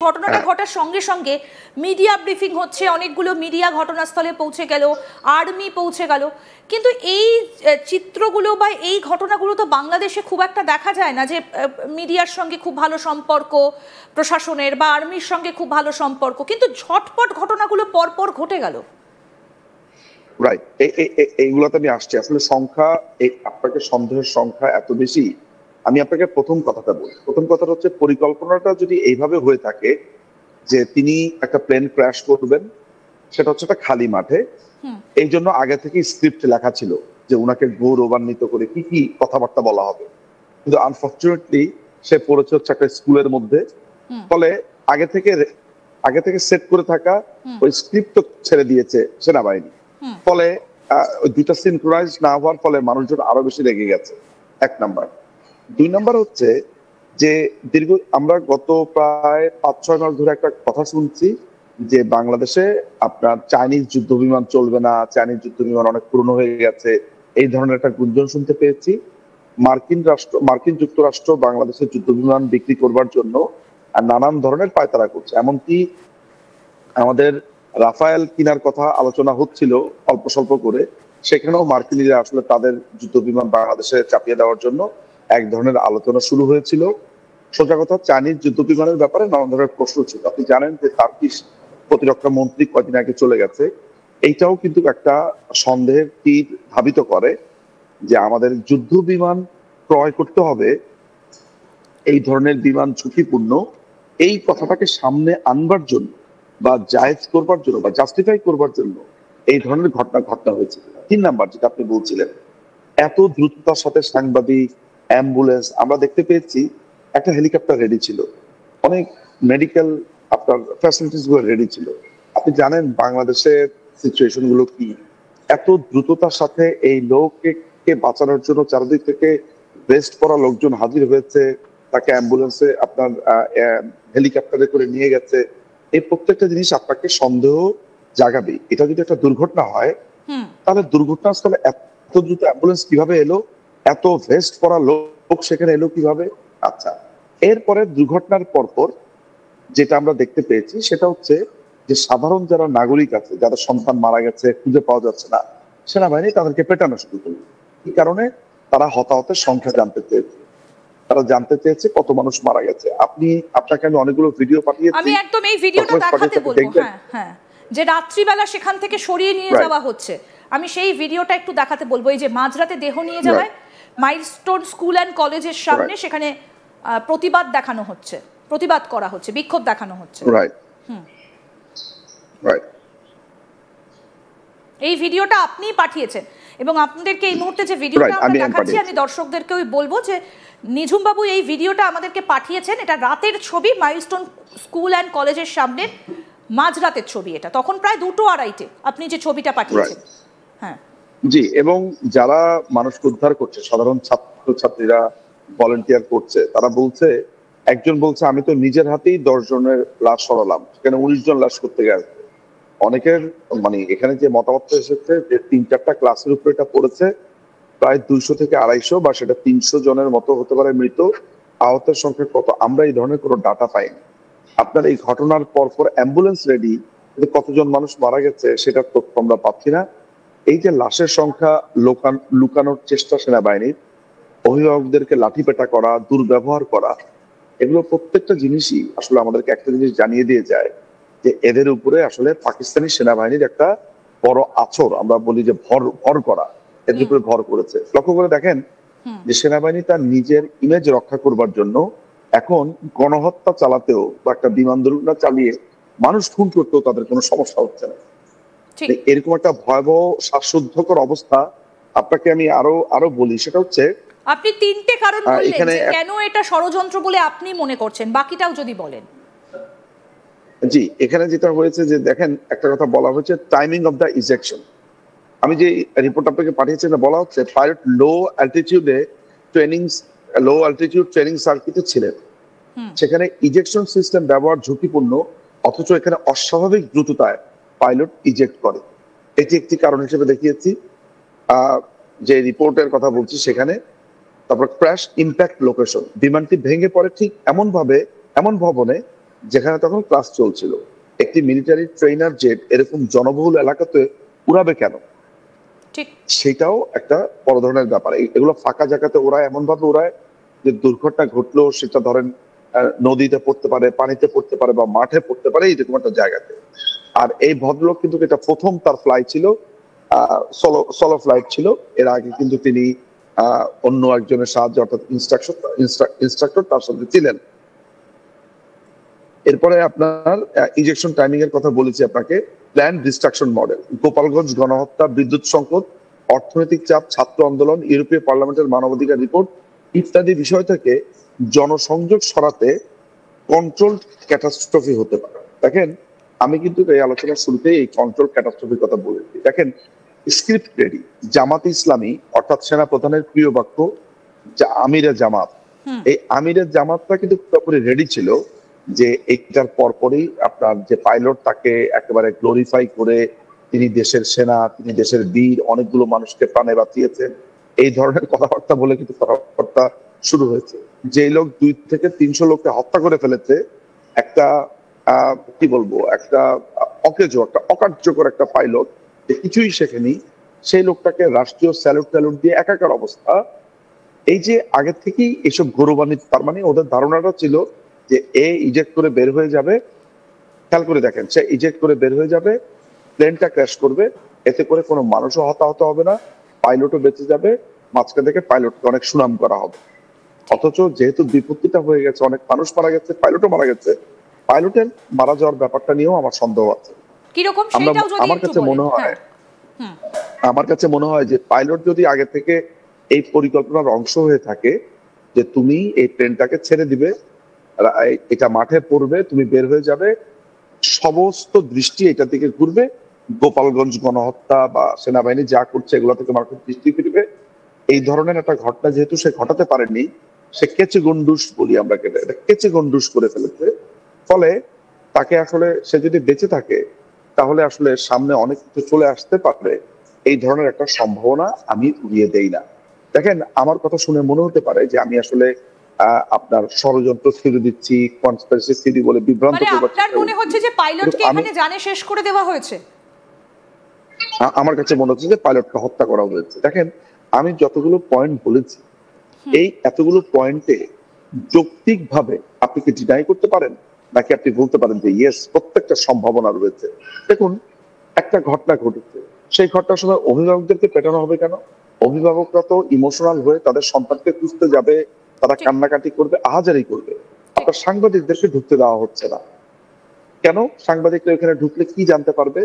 ঘটনাটা ঘটার সঙ্গে সঙ্গে মিডিয়া ব্রিফিং হচ্ছে, অনেকগুলো মিডিয়া ঘটনাস্থলে পৌঁছে গেল, আর্মি পৌঁছে গেল, কিন্তু এই চিত্রগুলো বা এই ঘটনাগুলো তো বাংলাদেশে খুব একটা দেখা যায় না, যে মিডিয়ার সঙ্গে খুব ভালো সম্পর্ক প্রশাসনের বা আর্মির সঙ্গে খুব ভালো সম্পর্ক, কিন্তু ঝটপট ঘটনাগুলো পরপর ঘটে গেল। রাইট, এইগুলোতে আমি আসছি। আসলে সংখ্যা, আপনাকে সন্দেহের সংখ্যা এত বেশি। আমি আপনাকে প্রথম কথাটা বলি। প্রথম কথাটা হচ্ছে, পরিকল্পনাটা যদি এইভাবে হয়ে থাকে যে তিনি একটা প্লেন ক্র্যাশ করবেন, সেটা হচ্ছে একটা খালি মাঠে, এই জন্য আগে থেকে স্ক্রিপ্ট লেখা ছিল যে উনাকে গৌরবান্বিত করে কি কি কথাবার্তা বলা হবে, কিন্তু আনফর্চুনেটলি সে পড়েছে হচ্ছে একটা স্কুলের মধ্যে। ফলে আগে থেকে সেট করে থাকা ওই স্ক্রিপ্ট ছেড়ে দিয়েছে সেনাবাহিনী। ফলে ওই দুইটা সিনক্রোনাইজ না হওয়ার ফলে মানুষজন আরো বেশি রেগে গেছে, এক নাম্বার। দুই নাম্বার হচ্ছে যে আমরা গত প্রায় 5-6 মাস ধরে একটা কথা শুনছি যে বাংলাদেশে আপনার চাইনিজ যুদ্ধ বিমান চলবে না, চাইনিজ যুদ্ধ বিমান অনেক পুরনো হয়ে গেছে, এই ধরনের একটা গুঞ্জন শুনতে পেয়েছি। মার্কিন যুক্তরাষ্ট্র বাংলাদেশের যুদ্ধ বিমান বিক্রি করবার জন্য নানান ধরনের পায়তারা করছে। এমনকি আমাদের রাফায়েল কিনার কথা আলোচনা হচ্ছিল অল্প স্বল্প করে, সেখানেও মার্কিনীরা আসলে তাদের যুদ্ধ বিমান বাংলাদেশে চাপিয়ে দেওয়ার জন্য এক ধরনের আলোচনা শুরু হয়েছিল। সোজা কথা, চাইনিজ যুদ্ধ বিমানের ব্যাপারে নানান ধরনের প্রশ্ন ছিল। আপনি জানেন যে টার্কিশ প্রতিরক্ষা মন্ত্রী কয়েকদিন আগে চলে গেছে। এইটাও কিন্তু একটা সন্দেহের তীর ধাবিত করে যে আমাদের যুদ্ধ বিমান ক্রয় করতে হবে, এই ধরনের বিমান ঝুঁকিপূর্ণ, এই কথাটাকে সামনে আনবার জন্য বা জায়েজ করবার জন্য বা জাস্টিফাই করবার জন্য এই ধরনের ঘটনা হয়েছে। 3 নাম্বার যেটা আপনি বলছিলেন, এত দ্রুততার সাথে সাংবাদিক, অ্যাম্বুলেন্স, আমরা দেখতে পেয়েছি একটা হেলিকপ্টার রেডি ছিল, অনেক মেডিকেল আপনার ফ্যাসিলিটিস গুলো রেডি ছিল। আপনি জানেন বাংলাদেশের সিচুয়েশন গুলো কি, এত দ্রুততার সাথে এই লোককে বাঁচানোর জন্য চারদিক থেকে ভেস্ট পরা লোকজন হাজির হয়েছে, তাকে অ্যাম্বুলেন্সে আপনার হেলিকপ্টারে করে নিয়ে গেছে। এই প্রত্যেকটা জিনিস আপনাকে সন্দেহ জাগাবে। এটা যদি একটা দুর্ঘটনা হয়, তাহলে দুর্ঘটনাস্থলে এত দ্রুত অ্যাম্বুলেন্স কিভাবে এলো, এত ভেস্ট পরা লোক সেখানে এলো কিভাবে? আচ্ছা, এরপরে দুর্ঘটনার পরপর যেটা আমরা দেখতে পেয়েছি সেটা হচ্ছে যে সাধারণ যারা নাগরিক আছে, যাদের সন্তান মারা গেছে, খুঁজে পাওয়া যাচ্ছে না, সেনাবাহিনী তাদেরকে পেটানো শুরু করলো। এই কারণে তারা হতাহতের সংখ্যা জানতে চেয়েছে, তারা জানতে চেয়েছে কত মানুষ মারা গেছে। আপনাকে আমি অনেকগুলো ভিডিও পাঠিয়েছি, আমি একদম এই ভিডিওটা দেখাতে বলবো। হ্যাঁ হ্যাঁ, যে রাত্রিবেলা সেখান থেকে সরিয়ে নিয়ে যাওয়া হচ্ছে, আমি সেই ভিডিওটা একটু দেখাতে বলবো। এই যে মাঝরাতে দেহ নিয়ে যাওয়ায় মাইলস্টোন স্কুল অ্যান্ড কলেজের সামনে সেখানে প্রতিবাদ দেখানো হচ্ছে, প্রতিবাদ করা হচ্ছে, বিক্ষোভ দেখানো হচ্ছে। এই ভিডিওটা আপনি পাঠিয়েছেন এবং আপনাদেরকে এই মুহূর্তে যে ভিডিওটা আমরা দেখাচ্ছি, আমি দর্শকদেরকেও বলবো যে নিঝুম বাবু এই ভিডিওটা আমাদেরকে পাঠিয়েছেন। এটা রাতের ছবি, মাইলস্টোন স্কুল অ্যান্ড কলেজের সামনে মাঝরাতের ছবি। এটা তখন প্রায় 2:30 আপনি যে ছবিটা পাঠিয়েছেন। হ্যাঁ জি, এবং যারা মানুষকে উদ্ধার করছে, সাধারণ ছাত্রছাত্রীরা ভলান্টিয়ার করছে, তারা বলছে, একজন বলছে আমি তো নিজের হাতেই 10 জনের লাশ সরালাম, সেখানে 19 জন লাশ করতে গেছে। অনেকের মানে এখানে যে মতামত এসেছে যে 3-4টা ক্লাসের উপরে এটা পড়েছে, প্রায় 200 থেকে 250 বা সেটা 300 জনের মতো হতে পারে মৃত। আহতের সংখ্যা কত আমরা এই ধরনের কোনো ডাটা পাইনি। আপনার এই ঘটনার পরপর অ্যাম্বুলেন্স রেডি, কিন্তু কতজন মানুষ মারা গেছে সেটার তথ্য আমরা পাচ্ছি না। এই যে লাশের সংখ্যা লুকানোর চেষ্টা সেনাবাহিনীর, অভিভাবকদেরকে লাঠিপেটা করা, দুর্ব্যবহার করা, এগুলো প্রত্যেকটা জিনিসই আসলে আমাদেরকে একটা জিনিস জানিয়ে দিয়ে যায় যে এদের উপরে আসলে পাকিস্তানি সেনাবাহিনীর একটা বড় আছর, আমরা বলি যে ভর করা, এদের উপরে ভর করেছে। লক্ষ্য করে দেখেন যে সেনাবাহিনী তার নিজের ইমেজ রক্ষা করবার জন্য এখন গণহত্যা চালাতেও বা একটা বিমান দুর্ঘটনা চালিয়ে মানুষ খুন করতেও তাদের কোনো সমস্যা হচ্ছে না। এরকম একটা ভয়াবহ শ্বাসরুদ্ধকর অবস্থা আপনাকে আমি আরো বলি, সেটা হচ্ছে আপনি 3টে কারণ বললেন যে কেন এটা ষড়যন্ত্র বলে আপনি মনে করছেন, বাকিটাও যদি বলেন। জি, এখানে যেটা হয়েছে যে দেখেন, একটা কথা বলা হয়েছে টাইমিং অফ দ্য ইজেকশন। আমি যে রিপোর্ট আপনাকে পাঠিয়েছি বলা হচ্ছে পাইলট লো অ্যালটিটিউড ট্রেনিং সার্কিটে ছিলেন, সেখানে ইজেকশন সিস্টেম ব্যবহার ঝুঁকিপূর্ণ, অথচ এখানে অস্বাভাবিক দ্রুততায় পাইলট ইজেক্ট করে। এটি একটি কারণ হিসেবে দেখিয়েছি যে রিপোর্টের কথা বলছি সেখানে। তারপর ক্র্যাশ ইম্প্যাক্ট লোকেশন, বিমানটি ভেঙে পড়ে ঠিক এমন ভবনে যেখানে তখন ক্লাস চলছিল। একটি মিলিটারি ট্রেনার জেট এরকম জনবহুল এলাকাতে উড়াবে কেন? ঠিক। সেটাও একটা বড় ধরনের ব্যাপার। এগুলো ফাঁকা জায়গাতে ওড়ায়, এমন ভাবে ওড়ায় যে দুর্ঘটনা ঘটলো সেটা ধরেন নদীতে পড়তে পারে, পানিতে পড়তে পারে বা মাঠে পড়তে পারে, এরকম একটা জায়গাতে। আর এই ভদ্রলোক কিন্তু এটা প্রথম তার ফ্লাইট ছিল, সলো ফ্লাইট ছিল। এর আগে কিন্তু তিনি অন্য একজনের সাহায্য অর্থাৎ ইনস্ট্রাক্টর তার সাথে ছিলেন। এরপরে আপনার ইনজেকশন টাইমিং এর কথা বলেছি আপনাকে। প্ল্যান ডিস্ট্রাকশন মডেল, গোপালগঞ্জ গণহত্যা, বিদ্যুৎ সংকট, অর্থনৈতিক চাপ, ছাত্র আন্দোলন, ইউরোপীয় পার্লামেন্টের মানবাধিকার রিপোর্ট ইত্যাদি বিষয় থেকে জনসংযোগ সরাতে কন্ট্রোল ক্যাটাস্ট্রফি হতে পারে। দেখেন, আমি কিন্তু এই আলোচনার শুরুতেই এই কন্ট্রোল ক্যাটাস্ট্রফির কথা বলেছি। দেখেন, স্ক্রিপ্ট রেডি। জামাত ইসলামী অর্থাৎ সেনা প্রধানের প্রিয় বাক্য আমিরে জামাত, এই আমিরে জামাতটা কিন্তু পুরোপুরি রেডি ছিল যে এইটার পরপরই আপনার যে পাইলট তাকে একেবারে গ্লোরিফাই করে তিনি দেশের সেনা, তিনি দেশের বীর, অনেকগুলো মানুষকে প্রাণে বাঁচিয়েছেন, এই ধরনের কথাবার্তা বলে কিন্তু কথাবার্তা শুরু হয়েছে। যে লোক 2 থেকে 300 লোককে হত্যা করে ফেলেছে, একটা কি বলবো, একটা অকেজো, একটা অকার্যকর একটা পাইলট যে কিছুই শেখেনি, সেই লোকটাকে রাষ্ট্রীয় স্যালুট ট্যালুট দিয়ে একাকার অবস্থা। এই যে আগে থেকেই এসব গৌরবান্বিত, তার মানে ওদের ধারণাটা ছিল যে এ ইজেক্ট করে বের হয়ে যাবে। খেয়াল করে দেখেন, সে ইজেক্ট করে বের হয়ে যাবে, প্লেনটা ক্র্যাশ করবে, এতে করে কোনো মানুষও হতাহত হবে না, পাইলটও বেঁচে যাবে, মাঝখান থেকে পাইলটকে অনেক সুনাম করা হবে। অথচ যেহেতু বিপত্তিটা হয়ে গেছে, অনেক মানুষ মারা গেছে, পাইলটও মারা গেছে, পাইলটের মারা যাওয়ার ব্যাপারটা নিয়েও আমার সন্দেহ আছে। কিরকম সেটাও যদি আমার একটু কাছে বলেন। মনে হয়, আমার কাছে মনে হয় যে পাইলট যদি আগে থেকে এই পরিকল্পনার অংশ হয়ে থাকে যে তুমি এই প্লেনটাকে ছেড়ে দিবে, এটা মাঠে পড়বে, তুমি বের হয়ে যাবে, সমস্ত দৃষ্টি এটার দিকে ঘুরবে, গোপালগঞ্জ গণহত্যা বা সেনাবাহিনী যা করছে এগুলো থেকে মানুষের দৃষ্টি ফিরবে। এই ধরনের একটা ঘটনা যেহেতু সে ঘটাতে পারেনি, সে কেচে গন্ডুস বলি আমরা, কেচে গন্ডুস করে ফেলেছে। ফলে তাকে আসলে, সে যদি বেঁচে থাকে তাহলে আসলে সামনে অনেক কিছু চলে আসতে পারে, এই ধরনের একটা সম্ভাবনা আমি উড়িয়ে দেই না। দেখেন, আমার কথা শুনে মনে হতে পারে যে আমি আসলে আপনার ষড়যন্ত্র থিওরি দিচ্ছি, কনস্পিরেসি থিওরি বলে বিভ্রান্ত মানে করবার আপনার মনে হচ্ছে যে পাইলটকে এখানে জানে শেষ করে দেওয়া হয়েছে? আমার কাছে মনে হচ্ছে যে পাইলটকে হত্যা করা হয়েছে। দেখেন, আমি যতগুলো পয়েন্ট বলেছি, এই এতগুলো পয়েন্টে যৌক্তিকভাবে আপনি কি ডিনাই করতে পারেন, নাকি আপনি বলতে পারেন যে ইয়েস, প্রত্যেকটা সম্ভাবনা রয়েছে? দেখুন, একটা ঘটনা ঘটেছে, সেই ঘটনার সময় অভিভাবকদেরকে পেটানো হবে কেন? অভিভাবকরা তো ইমোশনাল হয়ে তাদের সন্তানকে খুঁজতে যাবে, তারা কান্নাকাটি করবে, আহাজারি করবে। আপনার সাংবাদিকদেরকে ঢুকতে দেওয়া হচ্ছে না কেন? সাংবাদিকরা এখানে ঢুকলে কি জানতে পারবে?